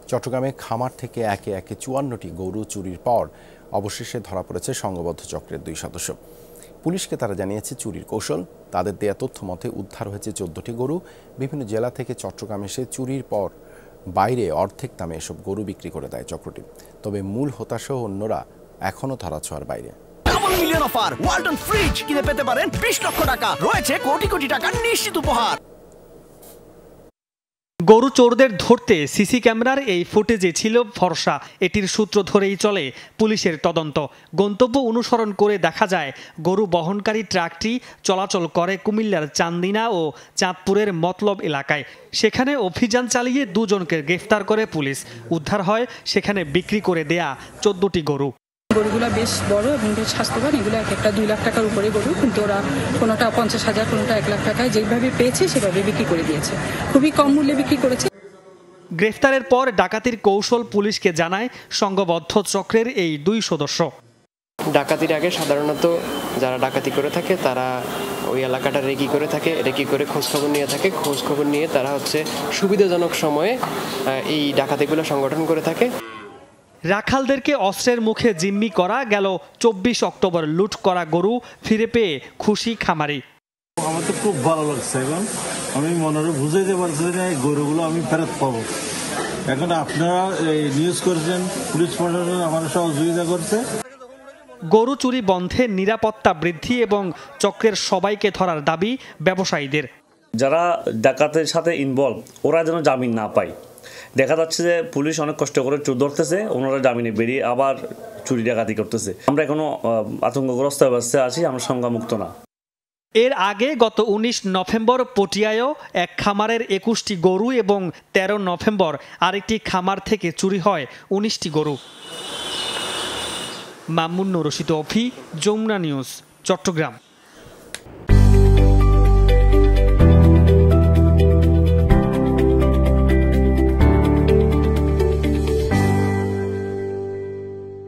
চট্টগ্রামে খামার থেকে একে একে ৫৪টি গরু চুরির পর অবশেষে ধরা পড়েছে সংঘবদ্ধ চক্রের ২ সদস্য। পুলিশকে তারা জানিয়েছে চুরির কৌশল। তাদের দেয়া তথ্য মতে উদ্ধার হয়েছে ১৪টি গরু। বিভিন্ন জেলা থেকে চট্টগ্রাম এসে চুরির পর বাইরে অর্ধেক দামে এসব গরু বিক্রি করে দেয় চক্রটি। তবে মূল হোতাসহ অন্যরা এখনও ধরাছোঁয়ার বাইরে। মিলিয়ন অফার ওয়ালটন ফ্রিজ কিনে পেতে পারেন ২০ লক্ষ টাকা, রয়েছে কোটি কোটি টাকার নিশ্চিত উপহার। গরু চোরদের ধরতে সিসি ক্যামেরার এই ফুটেজে ছিল ভরসা। এটির সূত্র ধরেই চলে পুলিশের তদন্ত। গন্তব্য অনুসরণ করে দেখা যায় গরু বহনকারী ট্রাকটি চলাচল করে কুমিল্লার চান্দিনা ও চাঁদপুরের মতলব এলাকায়। সেখানে অভিযান চালিয়ে ২ জনকে গ্রেফতার করে পুলিশ। উদ্ধার হয় সেখানে বিক্রি করে দেয়া ১৪টি গরু। গরুগুলো বেশ বড় এবং বেশ স্বাস্থ্যবান। এগুলো একটা ২ লাখ টাকার উপরে গরু, কিন্তু ওরা কোনোটা ৫০,০০০, কোনোটা ১ লাখ টাকায় যেভাবে পেয়েছে সেভাবে বিক্রি করে দিয়েছে। খুবই কম মূল্যে বিক্রি করেছে। গ্রেফতারের পর ডাকাতির কৌশল পুলিশকে জানায় সংঘবদ্ধ চক্রের এই ২ সদস্য। ডাকাতির আগে সাধারণত যারা ডাকাতি করে থাকে তারা ওই এলাকাটা রেকি করে থাকে, রেকি করে খোঁজখবর নিয়ে থাকে। খোঁজখবর নিয়ে তারা সুবিধাজনক সময়ে এই ডাকাতিগুলো সংগঠন করে থাকে। রাখালদেরকে অস্ত্রের মুখে জিম্মি করা গেল ২৪ অক্টোবর লুট করা গরু ফিরে পেয়ে খুশি খামারি। আমার তো খুব ভালো লাগছে। এখন আমি মনে বুঝাইতে পারছি না এই গরুগুলো আমি ফেরত পাবো। এখন আপনারা নিউজ করেছেন, পুলিশ প্রশাসন আমার সহযোগিতা করছে। গরু চুরি বন্ধে নিরাপত্তা বৃদ্ধি এবং চক্রের সবাইকে ধরার দাবি ব্যবসায়ীদের। যারা ডাকাতের সাথে ইনভলভ ওরা যেন জামিন না পায়। দেখা যাচ্ছে যে পুলিশ অনেক কষ্ট করে চোর ধরতেছে, ওনারা জামিনে বেরিয়ে আবার চুরি ডাকাতি করতেছে। আমরা এখনো আতঙ্কগ্রস্ত অবস্থায় আছি, আমরা সংখ্যামুক্ত না। এর আগে গত ১৯ নভেম্বর পটিয়ায়ও এক খামারের ২১টি গরু এবং ১৩ নভেম্বর আরেকটি খামার থেকে চুরি হয় ১৯টি গরু। মামুন রশিদ অফি, যমুনা নিউজ, চট্টগ্রাম।